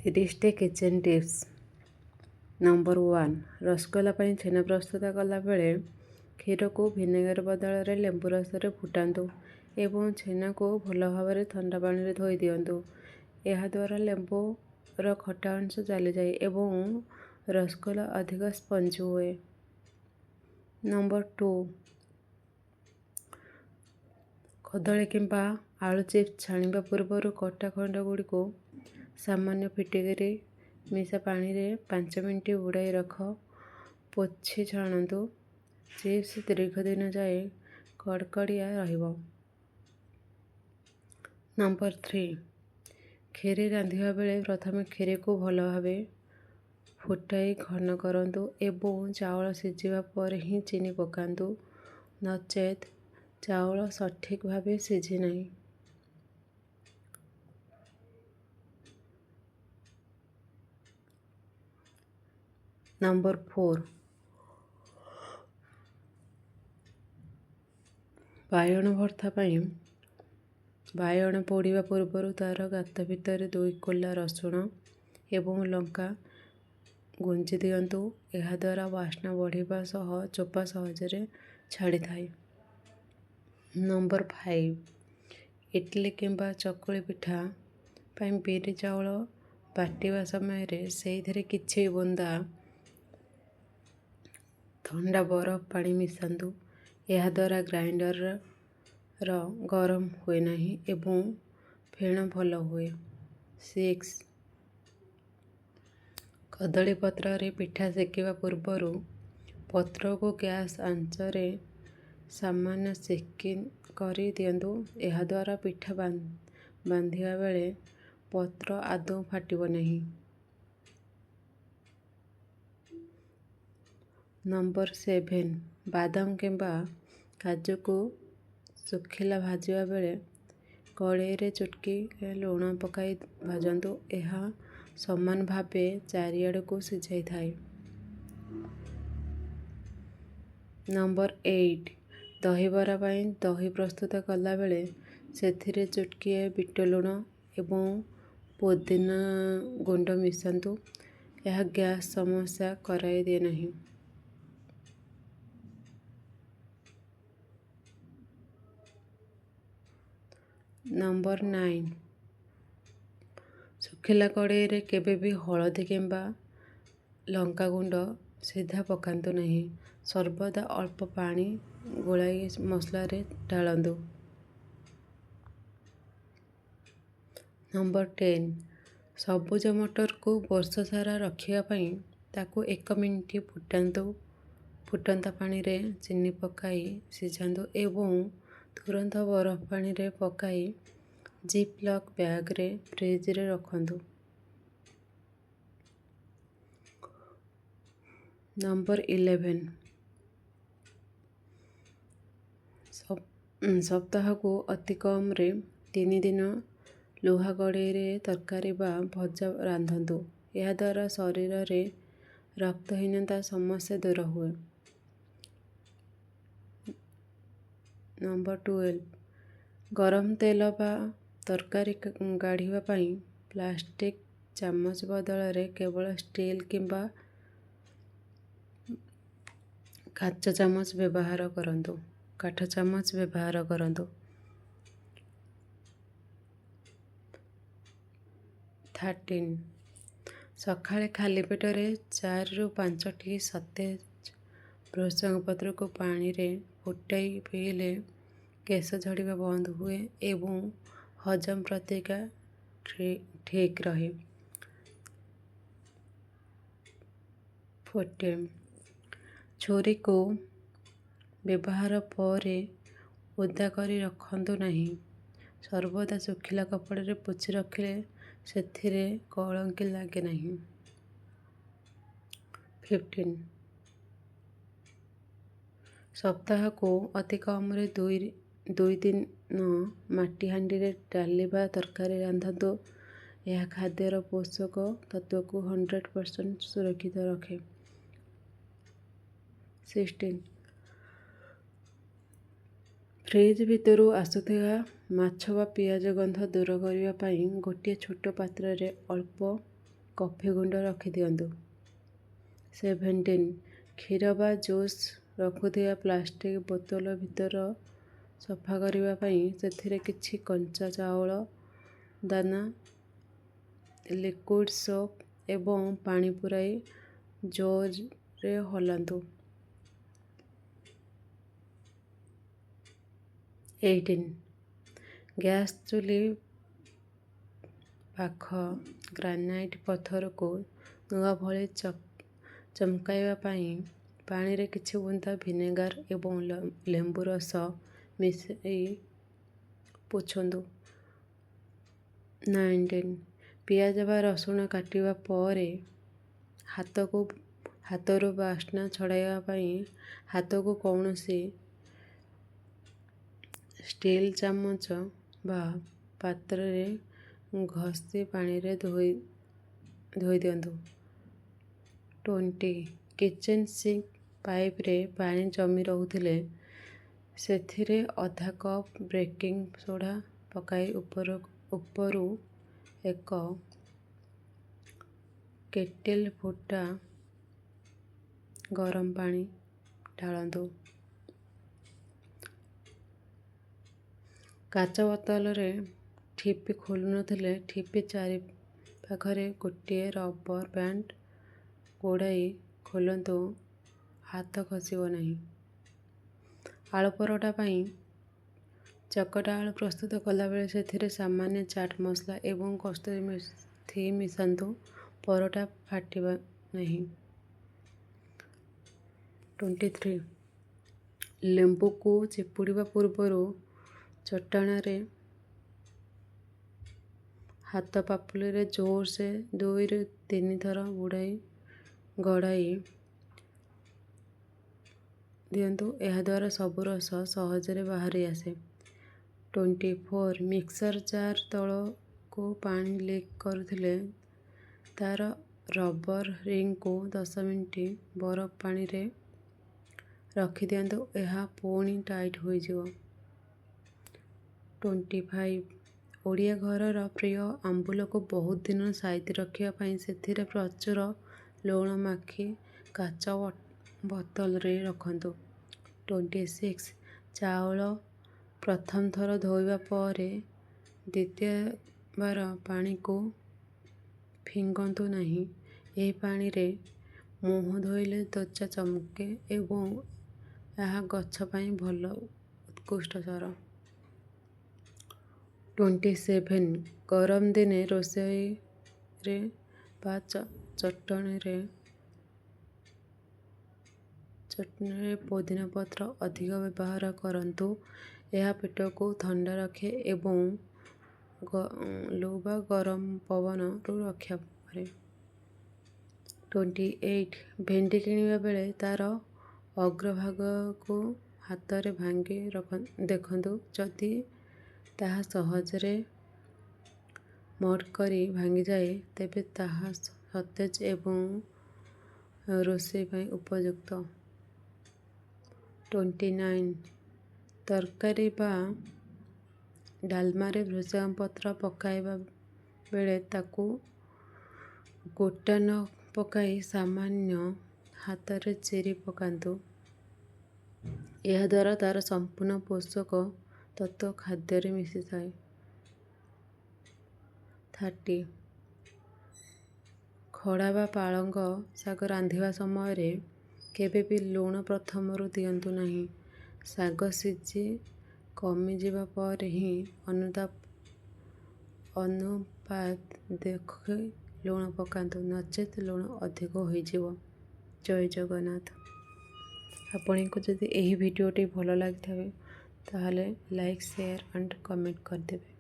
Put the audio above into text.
30ଟି kitchen tips. Number 1, rasgulla ପାଇଁ ଛେନା ପ୍ରସ୍ତୁତ କଲାବେଳେ କ୍ଷୀରକୁ ଭିନେଗାର ବଦଳରେ ଲେମ୍ବୁ ରସରେ ଫୁଟାନ୍ତୁ ଏବଂ ଛେନାକୁ ଭଲ ଭାବରେ ଥଣ୍ଡା ପାଣିରେ ଧୋଇ ଦିଅନ୍ତୁ। ଏହାଦ୍ୱାରା ଲେମ୍ବୁର ଖଟା ଅଂଶ ଚାଲିଯାଏ ଏବଂ ରସଗୋଲା ଅଧିକ ସ୍ପଞ୍ଜି ହୁଏ। ନମ୍ବର 2, କଦଳୀ କିମ୍ବା ଆଳୁ ଚିପ୍ସ ଛାଣିବା ପୂର୍ବରୁ କଟା ଖଣ୍ଡଗୁଡ଼ିକୁ ସାମାନ୍ୟ ଫିଟିକିରି ମିଶା ପାଣିରେ 5 ମିନିଟ୍ ବୁଡ଼ାଇ ରଖ। ପୋଛି ଛାଣନ୍ତୁ। ଚିପ୍ସ ଦୀର୍ଘ ଦିନ ଯାଏ କଡ଼କଡ଼ିଆ ରହିବ। ନମ୍ବର 3, କ୍ଷୀରି ରାନ୍ଧିବା ବେଳେ ପ୍ରଥମେ କ୍ଷୀରିକୁ ଭଲ ଭାବେ ଫୁଟାଇ ଘନ କରନ୍ତୁ ଏବଂ ଚାଉଳ ସିଝିବା ପରେ ହିଁ ଚିନି ପକାନ୍ତୁ, ନଚେତ୍ ଚାଉଳ ସଠିକ୍ ଭାବେ ସିଝି ନାହିଁ। ନମ୍ବର 4, ବାଇଗଣ ଭର୍ତ୍ତା ପାଇଁ ବାଇଗଣ ପୋଡ଼ିବା ପୂର୍ବରୁ ତା'ର ଗାତ ଭିତରେ 2 କୋଲା ରସୁଣ ଏବଂ ଲଙ୍କା ଗୁଞ୍ଜି ଦିଅନ୍ତୁ। ଏହାଦ୍ୱାରା ବାସ୍ନା ବଢ଼ିବା ସହ ଚୋପା ସହଜରେ ଛାଡ଼ିଥାଏ। ନମ୍ବର 5, ଇଡଲି କିମ୍ବା ଚକୁଳି ପିଠା ପାଇଁ ବିରି ଚାଉଳ ବାଟିବା ସମୟରେ ସେଇଥିରେ କିଛି ବୁନ୍ଦା ଥଣ୍ଡା ବରଫ ପାଣି ମିଶାନ୍ତୁ। ଏହାଦ୍ୱାରା ଗ୍ରାଇଣ୍ଡର ଗରମ ହୁଏ ନାହିଁ ଏବଂ ଫେଣ ଭଲ ହୁଏ। 6, କଦଳୀ ପତ୍ରରେ ପିଠା ସେକିବା ପୂର୍ବରୁ ପତ୍ରକୁ ଗ୍ୟାସ୍ ଆଞ୍ଚରେ ସାମାନ୍ୟ ସେକି କରି ଦିଅନ୍ତୁ। ଏହାଦ୍ୱାରା ପିଠା ବାନ୍ଧିବା ବେଳେ ପତ୍ର ଆଦୌ ଫାଟିବ ନାହିଁ। ନମ୍ବର 7, ବାଦାମ କିମ୍ବା କାଜୁକୁ ଶୁଖିଲା ଭାଜିବା ବେଳେ କଡ଼େଇରେ ଚୁଟକିଏ ଲୁଣ ପକାଇ ଭାଜନ୍ତୁ। ଏହା ସମାନ ଭାବେ ଚାରିଆଡ଼କୁ ସିଝାଇଥାଏ। ନମ୍ବର 8, ଦହିବରା ପାଇଁ ଦହି ପ୍ରସ୍ତୁତ କଲାବେଳେ ସେଥିରେ ଚୁଟକିଏ ବିଟ ଲୁଣ ଏବଂ ପୋଦିନା ଗୁଣ୍ଡ ମିଶାନ୍ତୁ। ଏହା ଗ୍ୟାସ୍ ସମସ୍ୟା କରାଇ ଦିଏ ନାହିଁ। ନମ୍ବର 9, ଶୁଖିଲା କଡ଼େଇରେ କେବେ ବି ହଳଦୀ କିମ୍ବା ଲଙ୍କାଗୁଣ୍ଡ ସିଧା ପକାନ୍ତୁ ନାହିଁ। ସର୍ବଦା ଅଳ୍ପ ପାଣି ଗୋଳାଇ ମସଲାରେ ଢାଳନ୍ତୁ। ନମ୍ବର 10, ସବୁଜ ମଟରକୁ ବର୍ଷ ସାରା ରଖିବା ପାଇଁ ତାକୁ 1 ମିନିଟ୍ ଫୁଟନ୍ତା ପାଣିରେ ଚିନି ପକାଇ ସିଝାନ୍ତୁ ଏବଂ ତୁରନ୍ତ ବରଫ ପାଣିରେ ପକାଇ ଜିପ୍-ଲକ୍ ବ୍ୟାଗରେ ଫ୍ରିଜରେ ରଖନ୍ତୁ। ନମ୍ବର 11, ସପ୍ତାହକୁ ଅତି କମ୍ରେ 3 ଦିନ ଲୁହା କଡ଼େଇରେ ତରକାରୀ ବା ଭଜା ରାନ୍ଧନ୍ତୁ। ଏହାଦ୍ୱାରା ଶରୀରରେ ରକ୍ତହୀନତା ସମସ୍ୟା ଦୂର ହୁଏ। ନମ୍ବର 12, ଗରମ ତେଲ ବା ତରକାରୀ କାଢ଼ିବା ପାଇଁ ପ୍ଲାଷ୍ଟିକ୍ ଚାମଚ ବଦଳରେ କେବଳ ଷ୍ଟିଲ୍ କିମ୍ବା କାଠ ଚାମଚ ବ୍ୟବହାର କରନ୍ତୁ। 13, ସକାଳେ ଖାଲି ପେଟରେ 4ରୁ 5ଟି ସତେଜ ଭୃଷଙ୍ଗ ପତ୍ରକୁ ପାଣିରେ ଫୁଟାଇ ପିଇଲେ କେଶ ଝଡ଼ିବା ବନ୍ଦ ହୁଏ ଏବଂ ହଜମ ପ୍ରତିକ୍ରିୟା ଠିକ୍ ରହେ। 14, ଛୁରୀକୁ ବ୍ୟବହାର ପରେ ଓଦା କରି ରଖନ୍ତୁ ନାହିଁ। ସର୍ବଦା ଶୁଖିଲା କପଡ଼ାରେ ପୋଛି ରଖିଲେ ସେଥିରେ କଳଙ୍କି ଲାଗେ ନାହିଁ। 15, ସପ୍ତାହକୁ ଅତି କମ୍ରେ 2 ଦିନ ମାଟି ହାଣ୍ଡିରେ ଡାଲି ବା ତରକାରୀ ରାନ୍ଧନ୍ତୁ। ଏହା ଖାଦ୍ୟର ପୋଷକ ତତ୍ତ୍ୱକୁ 100% ସୁରକ୍ଷିତ ରଖେ। 16, ଫ୍ରିଜ୍ ଭିତରୁ ଆସୁଥିବା ମାଛ ବା ପିଆଜ ଗନ୍ଧ ଦୂର କରିବା ପାଇଁ ଗୋଟିଏ ଛୋଟ ପାତ୍ରରେ ଅଳ୍ପ କଫି ଗୁଣ୍ଡ ରଖିଦିଅନ୍ତୁ। 17. କ୍ଷୀର ବା ଜୁସ୍ ରଖୁଥିବା ପ୍ଲାଷ୍ଟିକ୍ ବୋତଲ ଭିତର ସଫା କରିବା ପାଇଁ ସେଥିରେ କିଛି କଞ୍ଚା ଚାଉଳ ଦାନା, ଲିକ୍ୱିଡ୍ ସୋପ୍ ଏବଂ ପାଣି ପୁରାଇ ଜୋରରେ ହଲାନ୍ତୁ। 18. ଗ୍ୟାସ୍ ଚୁଲି ପାଖ ଗ୍ରାନାଇଟ୍ ପଥରକୁ ନୂଆ ଭଳି ଚମକାଇବା ପାଇଁ ପାଣିରେ କିଛି ବୁନ୍ଦା ଭିନେଗାର ଏବଂ ଲେମ୍ବୁ ରସ ମିଶାଇ ପୋଛନ୍ତୁ। 19. ପିଆଜ ବା ରସୁଣ କାଟିବା ପରେ ହାତରୁ ବାସ୍ନା ଛଡ଼ାଇବା ପାଇଁ ହାତକୁ କୌଣସି ଷ୍ଟିଲ୍ ଚାମଚ ବା ପାତ୍ରରେ ଘଷି ପାଣିରେ ଧୋଇ ଦିଅନ୍ତୁ। 20. କିଚେନ୍ ସିଙ୍କ ପାଇପ୍ରେ ପାଣି ଜମି ରହୁଥିଲେ ସେଥିରେ ଅଧା କପ୍ ବେକିଂ ସୋଡ଼ା ପକାଇ ଉପରୁ ଏକ କେଟେଲ୍ ଫୁଟା ଗରମ ପାଣି ଢାଳନ୍ତୁ। କାଚ ବୋତଲରେ ଠିପି ଖୋଲୁନଥିଲେ ଠିପି ଚାରିପାଖରେ ଗୋଟିଏ ରବର ବ୍ୟାଣ୍ଡ ଗୁଡ଼ାଇ ଖୋଲନ୍ତୁ, ହାତ ଖସିବ ନାହିଁ। ଆଳୁ ପରଟା ପାଇଁ ଚକଟା ଆଳୁ ପ୍ରସ୍ତୁତ କଲାବେଳେ ସେଥିରେ ସାମାନ୍ୟ ଚାଟ୍ ମସଲା ଏବଂ କସ୍ତୁରୀ ମେଥି ମିଶାନ୍ତୁ, ପରଟା ଫାଟିବ ନାହିଁ। 23. ଲେମ୍ବୁକୁ ଚିପୁଡ଼ିବା ପୂର୍ବରୁ ଚଟାଣରେ ହାତ ପାପୁଲିରେ ଜୋରସେ 2-3 ଥର ଗଡ଼ାଇ ଦିଅନ୍ତୁ, ଏହାଦ୍ୱାରା ସବୁ ରସ ସହଜରେ ବାହାରି ଆସେ। 24. ମିକ୍ସର ଜାର୍ ତଳକୁ ପାଣି ଲିକ୍ କରୁଥିଲେ ତା'ର ରବର ରିଙ୍ଗକୁ 10 ମିନିଟ୍ ବରଫ ପାଣିରେ ରଖିଦିଅନ୍ତୁ, ଏହା ପୁଣି ଟାଇଟ୍ ହୋଇଯିବ। 25. ଓଡ଼ିଆ ଘରର ପ୍ରିୟ ଆମ୍ବୁଲକୁ ବହୁତ ଦିନ ସାଇତି ରଖିବା ପାଇଁ ସେଥିରେ ପ୍ରଚୁର ଲୁଣ ମାଖି କାଚ ବୋତଲରେ ରଖନ୍ତୁ। 26. ଚାଉଳ ପ୍ରଥମ ଥର ଧୋଇବା ପରେ ଦ୍ୱିତୀୟବାର ପାଣିକୁ ଫିଙ୍ଗନ୍ତୁ ନାହିଁ। ଏହି ପାଣିରେ ମୁହଁ ଧୋଇଲେ ତ୍ୱଚା ଚମକେ ଏବଂ ଏହା ଗଛ ପାଇଁ ଭଲ ଉତ୍କୃଷ୍ଟସାର। 27. ଗରମ ଦିନେ ରୋଷେଇରେ ବା ଚଟଣୀରେ ପୋଦିନା ପତ୍ର ଅଧିକ ବ୍ୟବହାର କରନ୍ତୁ, ଏହା ପେଟକୁ ଥଣ୍ଡା ରଖେ ଏବଂ ଲୁ ବା ଗରମ ପବନରୁ ରକ୍ଷା କରେ। 28. ଭେଣ୍ଡି କିଣିବା ବେଳେ ତା'ର ଅଗ୍ରଭାଗକୁ ହାତରେ ଭାଙ୍ଗି ଦେଖନ୍ତୁ, ଯଦି ତାହା ସହଜରେ ମଡ୍ କରି ଭାଙ୍ଗିଯାଏ ତେବେ ତାହା ସତେଜ ଏବଂ ରୋଷେଇ ପାଇଁ ଉପଯୁକ୍ତ। 29. ତରକାରୀ ବା ଡାଲମାରେ ଭୃଷଙ୍ଗ ପତ୍ର ପକାଇବା ବେଳେ ତାକୁ ଗୋଟା ନ ପକାଇ ସାମାନ୍ୟ ହାତରେ ଚିରି ପକାନ୍ତୁ, ଏହାଦ୍ୱାରା ତା'ର ସମ୍ପୂର୍ଣ୍ଣ ପୋଷକ ତତ୍ତ୍ୱ ଖାଦ୍ୟରେ ମିଶିଥାଏ। 30. ଖଡ଼ା ବା ପାଳଙ୍ଗ ଶାଗ ରାନ୍ଧିବା ସମୟରେ କେବେ ବି ଲୁଣ ପ୍ରଥମରୁ ଦିଅନ୍ତୁ ନାହିଁ, ଶାଗ ସିଝି କମିଯିବା ପରେ ହିଁ ଅନୁପାତ ଦେଖି ଲୁଣ ପକାନ୍ତୁ, ନଚେତ୍ ଲୁଣ ଅଧିକ ହୋଇଯିବ। ଜୟ ଜଗନ୍ନାଥ। ଆପଣଙ୍କୁ ଯଦି ଏହି ଭିଡ଼ିଓଟି ଭଲ ଲାଗିଥାଏ ତାହେଲେ ଲାଇକ୍, ସେୟାର ଆଣ୍ଡ କମେଣ୍ଟ କରିଦେବେ।